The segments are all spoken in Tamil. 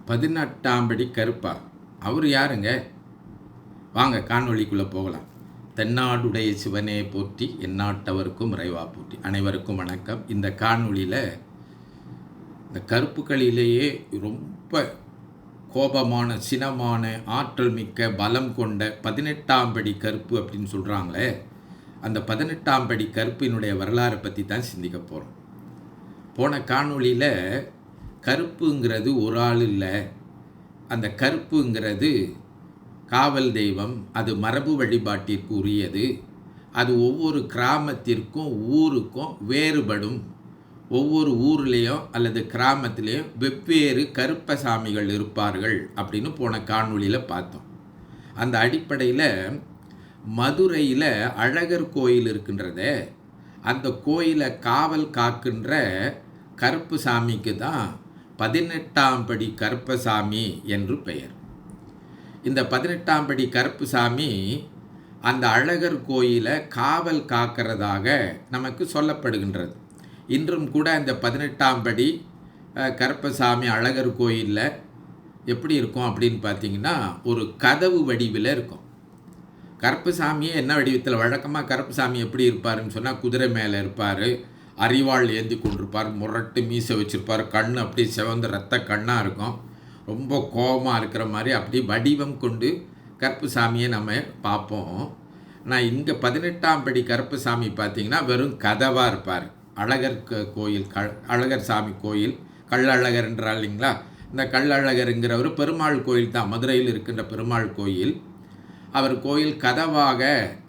18ஆம் படி கருப்பா? அவர் யாருங்க? வாங்க காணொளிக்குள்ளே போகலாம். தென்னாடுடைய சிவனே போற்றி, எந்நாட்டவருக்கும் இறைவா போற்றி. அனைவருக்கும் வணக்கம். இந்த காணொளியில் இந்த கருப்புக்களிலேயே ரொம்ப கோபமான, சினமான, ஆற்றல் மிக்க, பலம் கொண்ட 18ஆம் படி கருப்பு அப்படின்னு சொல்கிறாங்களே, அந்த 18ஆம் படி கருப்பினுடைய வரலாறை பற்றி தான் சிந்திக்க போகிறோம். போன காணொளியில் கருப்புங்கிறது ஒரு ஆள் இல்லை, அந்த கருப்புங்கிறது காவல் தெய்வம், அது மரபு வழிபாட்டிற்கு உரியது, அது ஒவ்வொரு கிராமத்திற்கும் ஊருக்கும் வேறுபடும், ஒவ்வொரு ஊர்லேயும் அல்லது கிராமத்திலையும் வெவ்வேறு கருப்பசாமிகள் இருப்பார்கள் அப்படின்னு போன காணொளியில் பார்த்தோம். அந்த அடிப்படையில் மதுரையில் அழகர் கோயில் இருக்கின்றதே, அந்த கோயிலை காவல் காக்கின்ற கருப்பு சாமிக்கு தான் 18ஆம் படி கருப்பசாமி என்று பெயர். இந்த 18ஆம் படி கருப்புசாமி அந்த அழகர் கோயிலை காவல் காக்கிறதாக நமக்கு சொல்லப்படுகின்றது. இன்றும் கூட அந்த 18ஆம் படி கருப்பசாமி அழகர் கோயிலில் எப்படி இருக்கும் அப்படின்னு பார்த்தீங்கன்னா, ஒரு கதவு வடிவில் இருக்கும். கருப்பசாமியே என்ன வடிவத்தில்? வழக்கமாக கருப்பசாமி எப்படி இருப்பாருன்னு சொன்னால், குதிரை மேலே இருப்பார், அரிவாள் ஏந்தி கொண்டிருப்பார், முரட்டு மீசை வச்சுருப்பார், கண் அப்படி சிவந்த ரத்த கண்ணாக இருக்கும், ரொம்ப கோபமாக இருக்கிற மாதிரி அப்படி வடிவம் கொண்டு கருப்பசாமியை நம்ம பார்ப்போம். நான் இங்கே 18ஆம் படி கருப்பசாமி பார்த்திங்கன்னா வெறும் கதவாக இருப்பார். அழகர் கோயில், அழகர் சாமி கோயில், கள்ளழகர் என்றால் இல்லைங்களா, இந்த கள்ளழகருங்கிறவர் பெருமாள் கோயில் தான், மதுரையில் இருக்கின்ற பெருமாள் கோயில். அவர் கோயில் கதவாக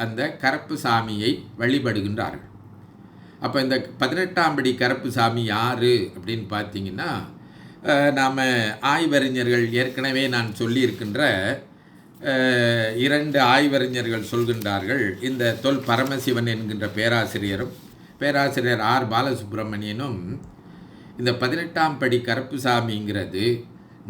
அந்த கருப்பசாமியை வழிபடுகின்றார்கள். அப்போ இந்த 18ஆம் படி கருப்பசாமி யார் அப்படின்னு பார்த்தீங்கன்னா, நாம் ஆய்வறிஞர்கள் ஏற்கனவே நான் சொல்லியிருக்கின்ற 2 ஆய்வறிஞர்கள் சொல்கின்றார்கள். இந்த தொல் பரமசிவன் என்கின்ற பேராசிரியரும் பேராசிரியர் ஆர் பாலசுப்ரமணியனும் இந்த 18ஆம் படி கருப்புசாமிங்கிறது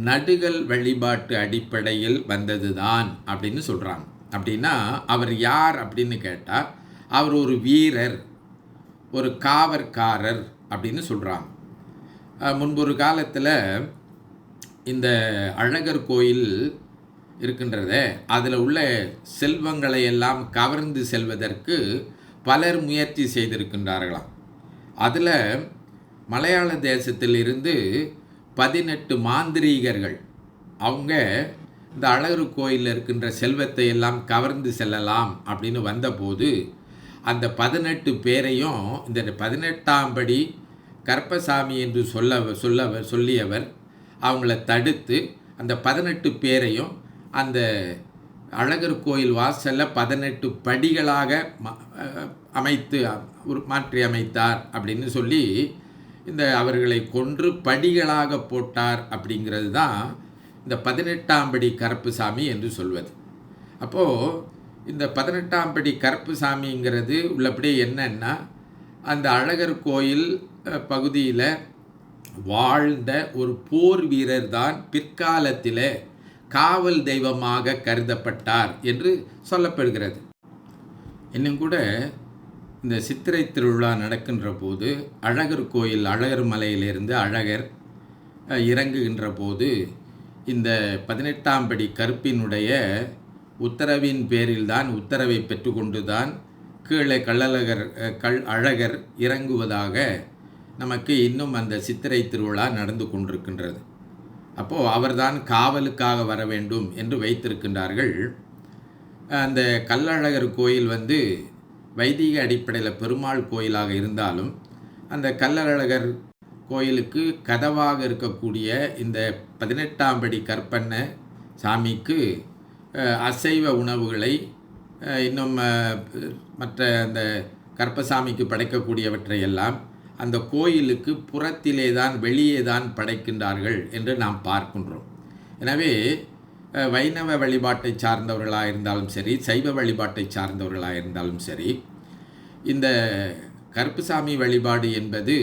நடுகள் வழிபாட்டு அடிப்படையில் வந்தது தான் அப்படின்னு சொல்கிறாங்க. அப்படின்னா அவர் யார் அப்படின்னு கேட்டால், அவர் ஒரு வீரர், ஒரு காவற்காரர் அப்படின்னு சொல்கிறாங்க. முன்பொரு காலத்தில் இந்த அழகர் கோயில் இருக்கின்றதே, அதில் உள்ள செல்வங்களை எல்லாம் கவர்ந்து செல்வதற்கு பலர் முயற்சி செய்திருக்கின்றார்களாம். அதில் மலையாள தேசத்தில் இருந்து 18 மாந்திரீகர்கள் அவங்க இந்த அழகர் கோயிலில் இருக்கின்ற செல்வத்தை எல்லாம் கவர்ந்து செல்லலாம் அப்படின்னு வந்தபோது, அந்த 18 பேரையும் இந்த 18ஆம் படி கருப்பசாமி என்று சொல்லியவர் அவங்கள தடுத்து அந்த 18 பேரையும் அந்த அழகர் கோயில் வாசலில் 18 படிகளாக அமைத்து மாற்றி அமைத்தார் அப்படின்னு சொல்லி இந்த அவர்களை கொன்று படிகளாக போட்டார். அப்படிங்கிறது தான் இந்த 18ஆம் படி கருப்பசாமி என்று சொல்வது. அப்போது இந்த 18ஆம் படி கருப்பசாமிங்கிறது உள்ளபடி என்னன்னா, அந்த அழகர் கோயில் பகுதியில் வாழ்ந்த ஒரு போர் வீரர் தான் பிற்காலத்தில் காவல் தெய்வமாக கருதப்பட்டார் என்று சொல்லப்படுகிறது. இன்னும் கூட இந்த சித்திரை திருவிழா நடக்கின்ற போது அழகர் கோயில், அழகர் மலையிலிருந்து அழகர் இறங்குகின்ற போது இந்த 18ஆம் படி கருப்பினுடைய உத்தரவின் பேரில்தான், உத்தரவை பெற்றுக்கொண்டு தான் கீழே அழகர் இறங்குவதாக நமக்கு இன்னும் அந்த சித்திரை திருவிழா நடந்து கொண்டிருக்கின்றது. அப்போது அவர்தான் காவலுக்காக வர வேண்டும் என்று வைத்திருக்கின்றார்கள். அந்த கள்ளழகர் கோயில் வைதிக அடிப்படையில் பெருமாள் கோயிலாக இருந்தாலும், அந்த கள்ளழகர் கோயிலுக்கு கதவாக இருக்கக்கூடிய இந்த 18ஆம் படி கருப்பண்ண சாமிக்கு அசைவ உணவுகளை, இன்னும் மற்ற அந்த கருப்பசாமிக்கு படைக்கக்கூடியவற்றையெல்லாம் அந்த கோயிலுக்கு புறத்திலே தான், வெளியே தான் படைக்கின்றார்கள் என்று நாம் பார்க்கின்றோம். எனவே வைணவ வழிபாட்டை சார்ந்தவர்களாக இருந்தாலும் சரி, சைவ வழிபாட்டை சார்ந்தவர்களாக இருந்தாலும் சரி, இந்த கருப்பசாமி வழிபாடு என்பது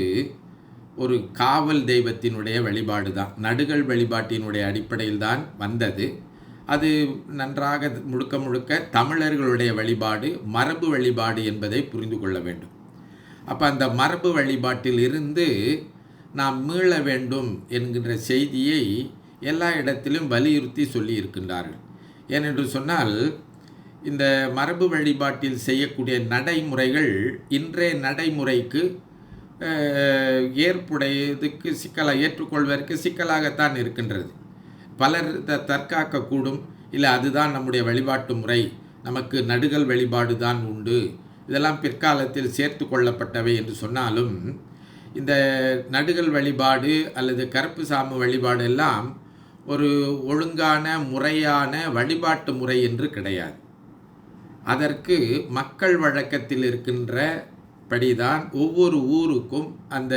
ஒரு காவல் தெய்வத்தினுடைய வழிபாடு தான், நடுகள் வழிபாட்டினுடைய அடிப்படையில் தான் வந்தது. அது நன்றாக முழுக்க முழுக்க தமிழர்களுடைய வழிபாடு, மரபு வழிபாடு என்பதை புரிந்து கொள்ள வேண்டும். அப்போ அந்த மரபு வழிபாட்டில் இருந்து நாம் மீள வேண்டும் என்கின்ற செய்தியை எல்லா இடத்திலும் வலியுறுத்தி சொல்லி இருக்கின்றார்கள். ஏனென்று சொன்னால் இந்த மரபு வழிபாட்டில் செய்யக்கூடிய நடைமுறைகள் இன்றைய நடைமுறைக்கு ஏற்புடையதுக்கு ஏற்றுக்கொள்வதற்கு சிக்கலாகத்தான் இருக்கின்றது. பலர் தற்காக்கக்கூடும், இல்லை அதுதான் நம்முடைய வழிபாட்டு முறை, நமக்கு நடுகள் வழிபாடு தான் உண்டு, இதெல்லாம் பிற்காலத்தில் சேர்த்து கொள்ளப்பட்டவை என்று சொன்னாலும் இந்த நடுகள் வழிபாடு அல்லது கருப்பு சாமி வழிபாடு எல்லாம் ஒரு ஒழுங்கான முறையான வழிபாட்டு முறை என்று கிடையாது. அதற்கு மக்கள் வழக்கத்தில் இருக்கின்ற படிதான் ஒவ்வொரு ஊருக்கும் அந்த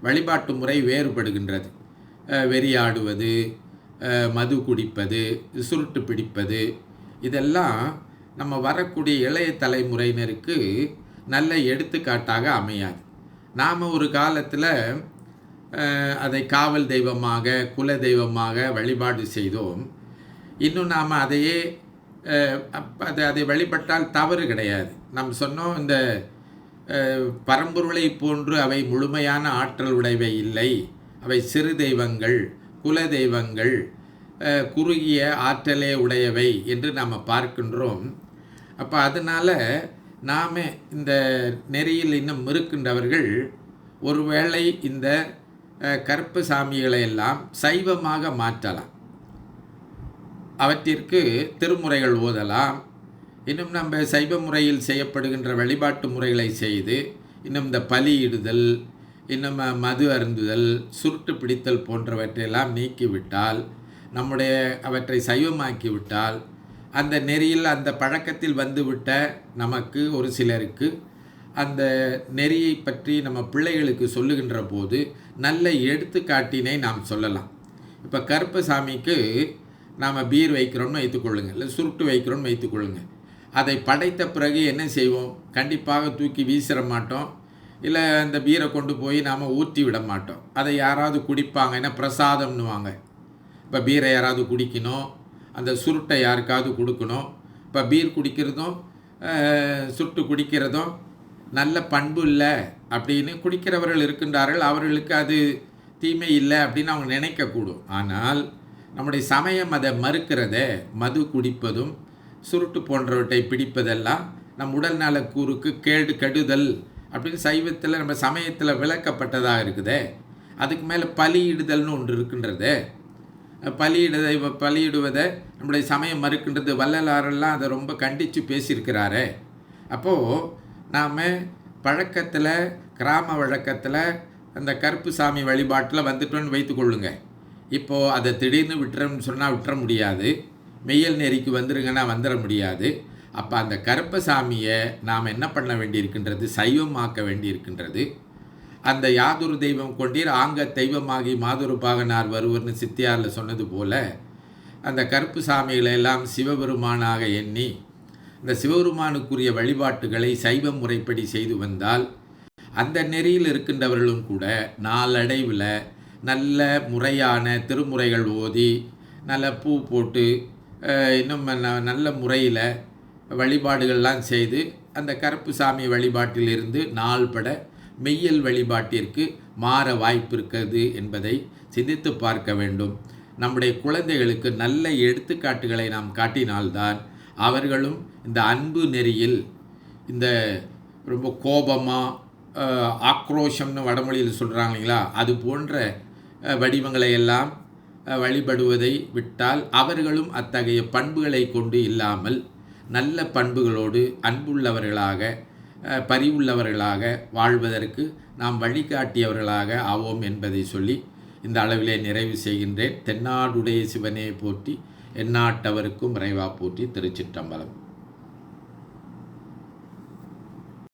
வழிபாட்டு முறை வேறுபடுகின்றது. வெறியாடுவது, மது குடிப்பது, சுருட்டு பிடிப்பது, இதெல்லாம் நம்ம வரக்கூடிய இளைய தலைமுறையினருக்கு நல்ல எடுத்துக்காட்டாக அமையாது. நாம் ஒரு காலத்தில் அதை காவல் தெய்வமாக குல தெய்வமாக வழிபாடு செய்தோம். இன்னும் நாம் அதையே அதை வழிபட்டால் தவறு கிடையாது. நாம் சொன்னோம், இந்த பரம்பொருளை போன்று அவை முழுமையான ஆற்றல் உடையவை இல்லை, அவை சிறு தெய்வங்கள், குல தெய்வங்கள், குறுகிய ஆற்றலே உடையவை என்று நாம் பார்க்கின்றோம். அப்போ அதனால் நாம் இந்த நெறியில் இன்னும் இருக்கின்றவர்கள் ஒருவேளை இந்த கருப்பு சாமிகளை எல்லாம் சைவமாக மாற்றலாம். அவற்றிற்கு திருமுறைகள் ஓதலாம். இன்னும் நம்ம சைவ முறையில் செய்யப்படுகின்ற வழிபாட்டு முறைகளை செய்து இன்னும் இந்த பலியிடுதல், இன்னும் மது அருந்துதல், சுருட்டு பிடித்தல் போன்றவற்றையெல்லாம் நீக்கிவிட்டால், நம்முடைய அவற்றை சைவமாக்கிவிட்டால், அந்த நெறியில் அந்த பழக்கத்தில் வந்துவிட்ட நமக்கு ஒரு சிலருக்கு அந்த நெறியை பற்றி நம்ம பிள்ளைகளுக்கு சொல்லுகின்ற போது நல்ல எடுத்துக்காட்டினை நாம் சொல்லலாம். இப்போ கருப்பு சாமிக்கு நாம் பீர் வைக்கிறோம்னு வைத்துக்கொள்ளுங்க, இல்லை சுருட்டு வைக்கிறோம்னு வைத்துக்கொள்ளுங்க. அதை படைத்த பிறகு என்ன செய்வோம்? கண்டிப்பாக தூக்கி வீசிட மாட்டோம், இல்லை அந்த பீரை கொண்டு போய் நாம் ஊற்றி விட மாட்டோம். அதை யாராவது குடிப்பாங்க, ஏன்னா பிரசாதம்னுவாங்க. இப்போ பீரை யாராவது குடிக்கணும், அந்த சுருட்டை யாருக்காவது கொடுக்கணும். இப்போ பீர் குடிக்கிறதும் சுருட்டு குடிக்கிறதும் நல்ல பண்பு இல்லை அப்படின்னு குடிக்கிறவர்கள் இருக்கின்றார்கள். அவர்களுக்கு அது தீமை இல்லை அப்படின்னு அவங்க நினைக்கக்கூடும். ஆனால் நம்முடைய சமயம் அதை மறுக்கிறத, மது குடிப்பதும் சுருட்டு போன்றவற்றை பிடிப்பதெல்லாம் நம் உடல் நலக்கூறுக்கு கெடுதல் அப்படின்னு சைவத்தில் நம்ம சமயத்தில் விளக்கப்பட்டதாக இருக்குதே. அதுக்கு மேலே பலியிடுதல்னு ஒன்று இருக்கின்றது. பலியிடுவதை நம்முடைய சமயம் மறுக்கின்றது. வள்ளலாரெல்லாம் அதை ரொம்ப கண்டித்து பேசியிருக்கிறாரே. அப்போது நாம் பழக்கத்தில், கிராம வழக்கத்தில் அந்த கருப்பு சாமி வழிபாட்டில் வந்துட்டோன்னு வைத்துக்கொள்ளுங்க. இப்போது அதை திடீர்னு விட்டுறோம்னு சொன்னால் விட்டுற முடியாது, மெய்யல் நெறிக்கு வந்துருங்கன்னா வந்துட முடியாது. அப்போ அந்த கருப்பு சாமியை நாம் என்ன பண்ண வேண்டியிருக்கின்றது? சைவமாக்க வேண்டியிருக்கின்றது. அந்த யாதொரு தெய்வம் கொண்டீர் ஆங்க தெய்வமாகி மாதொரு பாகனார் வருவர்னு சித்தியாரில் சொன்னது போல் அந்த கருப்பு சாமிகளை எல்லாம் சிவபெருமானாக எண்ணி இந்த சிவபெருமானுக்குரிய வழிபாட்டுகளை சைவ முறைப்படி செய்து வந்தால் அந்த நெறியில் இருக்கின்றவர்களும் கூட நாளடைவில் நல்ல முறையான திருமுறைகள் ஓதி, நல்ல பூ போட்டு, இன்னும் நல்ல முறையில் வழிபாடுகள்லாம் செய்து அந்த கருப்பு சாமி வழிபாட்டிலிருந்து நாள்பட மெய்யல் வழிபாட்டிற்கு மாற வாய்ப்பு இருக்கிறது என்பதை சிந்தித்து பார்க்க வேண்டும். நம்முடைய குழந்தைகளுக்கு நல்ல எடுத்துக்காட்டுகளை நாம் காட்டினால்தான் அவர்களும் இந்த அன்பு நெறியில், இந்த ரொம்ப கோபமாக ஆக்ரோஷம்னு வடமொழியில் சொல்கிறாங்க இல்லைங்களா, அது போன்ற வடிவங்களை எல்லாம் வழிபடுவதை விட்டால் அவர்களும் அத்தகைய பண்புகளை கொண்டு இல்லாமல் நல்ல பண்புகளோடு அன்புள்ளவர்களாக, பரிவுள்ளவர்களாக வாழ்வதற்கு நாம் வழிகாட்டியவர்களாக ஆவோம் என்பதை சொல்லி இந்த அளவிலே நிறைவு செய்கின்றேன். தென்னாடுடைய சிவனே போற்றி, எந்நாட்டவருக்கும் இறைவா போற்றி. திருச்சிற்றம்பலம்.